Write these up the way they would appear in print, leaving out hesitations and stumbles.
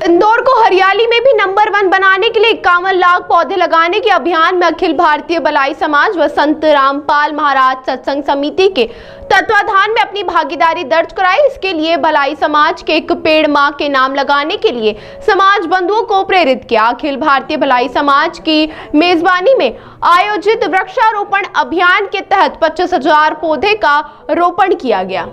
इंदौर को हरियाली में भी नंबर 1 बनाने के लिए 51 लाख पौधे लगाने के अभियान में अखिल भारतीय भलाई समाज व संत रामपाल महाराज सत्संग समिति के तत्वाधान में अपनी भागीदारी दर्ज कराई। इसके लिए भलाई समाज के एक पेड़ मां के नाम लगाने के लिए समाज बंधुओं को प्रेरित किया। अखिल भारतीय भलाई समाज की मेजबानी में आयोजित वृक्षारोपण अभियान के तहत 25,000 पौधे का रोपण किया गया।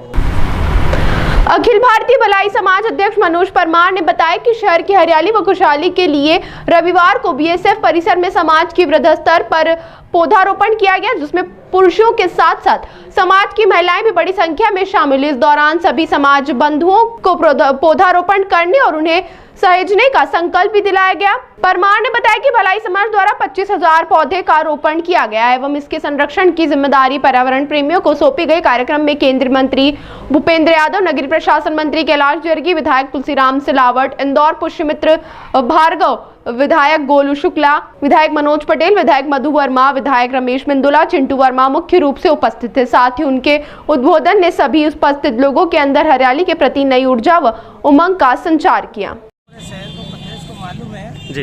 अखिल भारतीय भलाई समाज अध्यक्ष मनोज परमार ने बताया कि शहर की हरियाली व खुशहाली के लिए रविवार को बीएसएफ परिसर में समाज की वृहद स्तर पर पौधारोपण किया गया, जिसमें पुरुषों के साथ साथ समाज की महिलाएं भी बड़ी संख्या में शामिल। इस दौरान सभी समाज बंधुओं को पौधारोपण करने और उन्हें सहेजने का संकल्प भी दिलाया गया। परमार ने बताया कि भलाई समाज द्वारा 25,000 पौधे का रोपण किया गया एवं इसके संरक्षण की जिम्मेदारी पर्यावरण प्रेमियों को सौंपी गई। कार्यक्रम में केंद्रीय मंत्री भूपेंद्र यादव, नगरीय प्रशासन मंत्री कैलाश जरगी, विधायक तुलसीराम सिलावट, इंदौर पुष्यमित्र भार्गव, विधायक गोलू शुक्ला, विधायक मनोज पटेल, विधायक मधु वर्मा, विधायक रमेश मिंदुला, चिंटू वर्मा मुख्य रूप से उपस्थित थे। साथ ही उनके उद्बोधन ने सभी उपस्थित लोगों के अंदर हरियाली के प्रति नई ऊर्जा व उमंग का संचार किया। शहर को प्रदेश को मालूम है जी,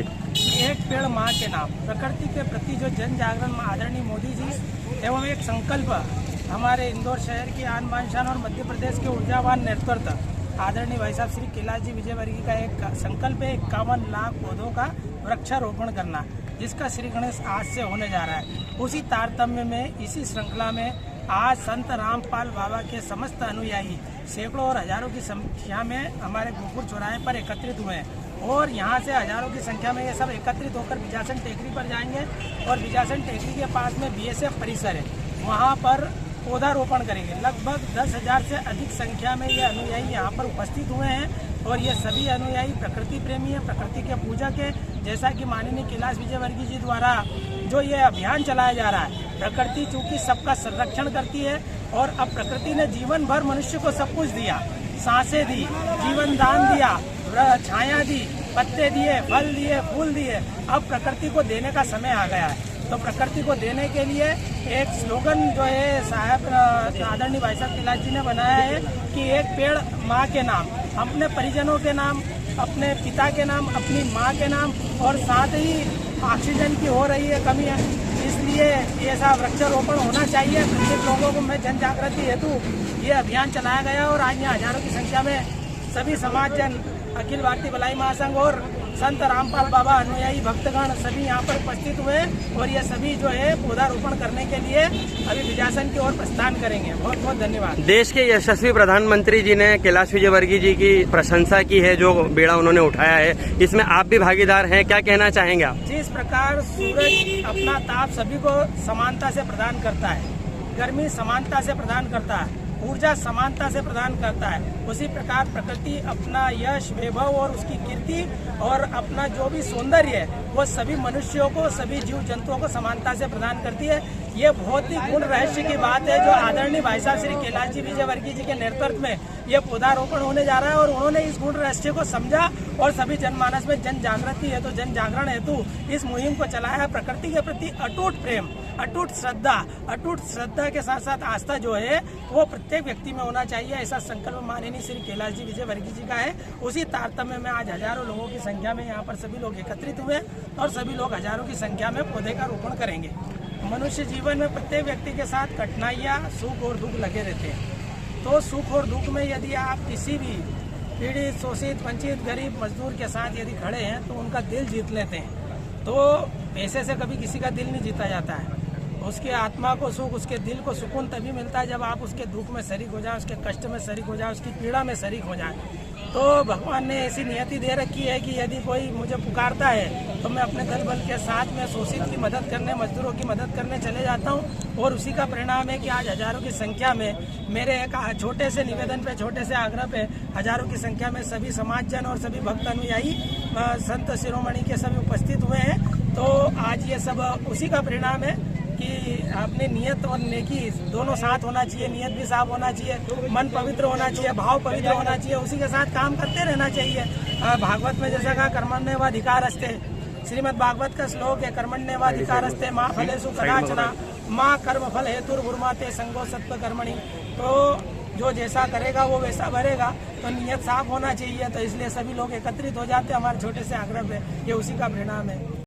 एक पेड़ माँ के नाम प्रकृति के प्रति जो जन जागरण आदरणीय मोदी जी एवं एक संकल्प हमारे इंदौर शहर की आन बान शान और मध्य प्रदेश के ऊर्जावान नेतृत्व आदरणीय भाई साहब श्री कैलाश जी विजयवर्गीय का एक संकल्प है 51 लाख पौधों का वृक्षारोपण करना, जिसका श्री गणेश आज से होने जा रहा है। उसी तारतम्य में इसी श्रृंखला में आज संत रामपाल बाबा के समस्त अनुयायी सैकड़ों और हजारों की संख्या में हमारे गोपुर चौराहे पर एकत्रित हुए हैं और यहाँ से हजारों की संख्या में ये सब एकत्रित होकर बिजासन टेकरी पर जाएंगे और बिजासन टेकरी के पास में बीएसएफ परिसर है, वहाँ पर पौधारोपण करेंगे। लगभग 10,000 से अधिक संख्या में ये अनुयायी यहाँ पर उपस्थित हुए हैं और ये सभी अनुयायी प्रकृति प्रेमी है, प्रकृति के पूजक है। जैसा कि माननीय कैलाश विजयवर्गीय जी द्वारा जो ये अभियान चलाया जा रहा है, प्रकृति चूंकि सबका संरक्षण करती है और अब प्रकृति ने जीवन भर मनुष्य को सब कुछ दिया, सांसें दी, जीवन दान दिया, छाया दी, पत्ते दिए, फल दिए, फूल दिए। अब प्रकृति को देने का समय आ गया है, तो प्रकृति को देने के लिए एक स्लोगन जो है साहब आदरणीय भाई साहब कैलाश जी ने बनाया है कि एक पेड़ माँ के नाम, अपने परिजनों के नाम, अपने पिता के नाम, अपनी माँ के नाम, और साथ ही ऑक्सीजन की हो रही है कमी है, इसलिए ऐसा वृक्षारोपण होना चाहिए। प्रत्येक लोगों को मैं जन जागृति हेतु ये अभियान चलाया गया और आज यहाँ हजारों की संख्या में सभी समाज जन, अखिल भारतीय भलाई महासंघ और संत रामपाल बाबा अनुयायी भक्तगण सभी यहाँ पर उपस्थित हुए और ये सभी जो है पौधारोपण करने के लिए अभी विजासन की ओर प्रस्थान करेंगे। बहुत बहुत धन्यवाद। देश के यशस्वी प्रधानमंत्री जी ने कैलाश विजयवर्गीय जी की प्रशंसा की है, जो बेड़ा उन्होंने उठाया है, इसमें आप भी भागीदार हैं, क्या कहना चाहेंगे आप? जिस प्रकार सूरज अपना ताप सभी को समानता से प्रदान करता है, गर्मी समानता से प्रदान करता है, ऊर्जा समानता से प्रदान करता है, उसी प्रकार प्रकृति अपना यश, वैभव और उसकी कीर्ति और अपना जो भी सौंदर्य है वो सभी मनुष्यों को, सभी जीव जंतुओं को समानता से प्रदान करती है। ये बहुत ही गुण रहस्य की बात है जो आदरणीय भाई साहब श्री कैलाश जी विजयवर्गीय जी के नेतृत्व में ये पौधारोपण होने जा रहा है और उन्होंने इस गुण रहस्य को समझा और सभी जनमानस में जन जागृति हेतु, जन जागरण हेतु इस मुहिम को चलाया है। प्रकृति के प्रति अटूट प्रेम, अटूट श्रद्धा के साथ साथ आस्था जो है वो प्रत्येक व्यक्ति में होना चाहिए, ऐसा संकल्प माननीय श्री कैलाश जी विजयवर्गीय जी का है। उसी तारतम्य में आज हजारों लोगों की संख्या में यहाँ पर सभी लोग एकत्रित हुए और सभी लोग हजारों की संख्या में पौधे का रोपण करेंगे। मनुष्य जीवन में प्रत्येक व्यक्ति के साथ कठिनाइयाँ, सुख और दुख लगे रहते हैं, तो सुख और दुख में यदि आप किसी भी पीड़ित, शोषित, वंचित, गरीब, मजदूर के साथ यदि खड़े हैं तो उनका दिल जीत लेते हैं। तो पैसे से कभी किसी का दिल नहीं जीता जाता है, उसकी आत्मा को सुख, उसके दिल को सुकून तभी मिलता है जब आप उसके दुख में शरीक हो जाए, उसके कष्ट में शरीक हो जाए, उसकी पीड़ा में शरीक हो जाए। तो भगवान ने ऐसी नियति दे रखी है कि यदि कोई मुझे पुकारता है तो मैं अपने दल बल के साथ में शोषित की मदद करने, मजदूरों की मदद करने चले जाता हूँ और उसी का परिणाम है कि आज हजारों की संख्या में मेरे एक छोटे से निवेदन पे, छोटे से आग्रह पे हजारों की संख्या में सभी समाजजन और सभी भक्त अनुयायी संत शिरोमणि के सभी उपस्थित हुए हैं। तो आज ये सब उसी का परिणाम है कि अपनी नियत और नेकी दोनों साथ होना चाहिए, नियत भी साफ होना चाहिए, मन पवित्र होना चाहिए, भाव पवित्र होना चाहिए, उसी के साथ काम करते रहना चाहिए। भागवत में जैसा कहा कर्मण्येवाधिकारस्ते, श्रीमद् भागवत का श्लोक है कर्मण्येवाधिकारस्ते माँ फलेषु कदाचन माँ कर्म फल हेतुर्भुर्माते संगो सत्व कर्मणि। तो जो जैसा करेगा वो वैसा भरेगा, तो नीयत साफ होना चाहिए। तो इसलिए सभी लोग एकत्रित हो जाते हैं हमारे छोटे से आग्रह पे, ये उसी का परिणाम है।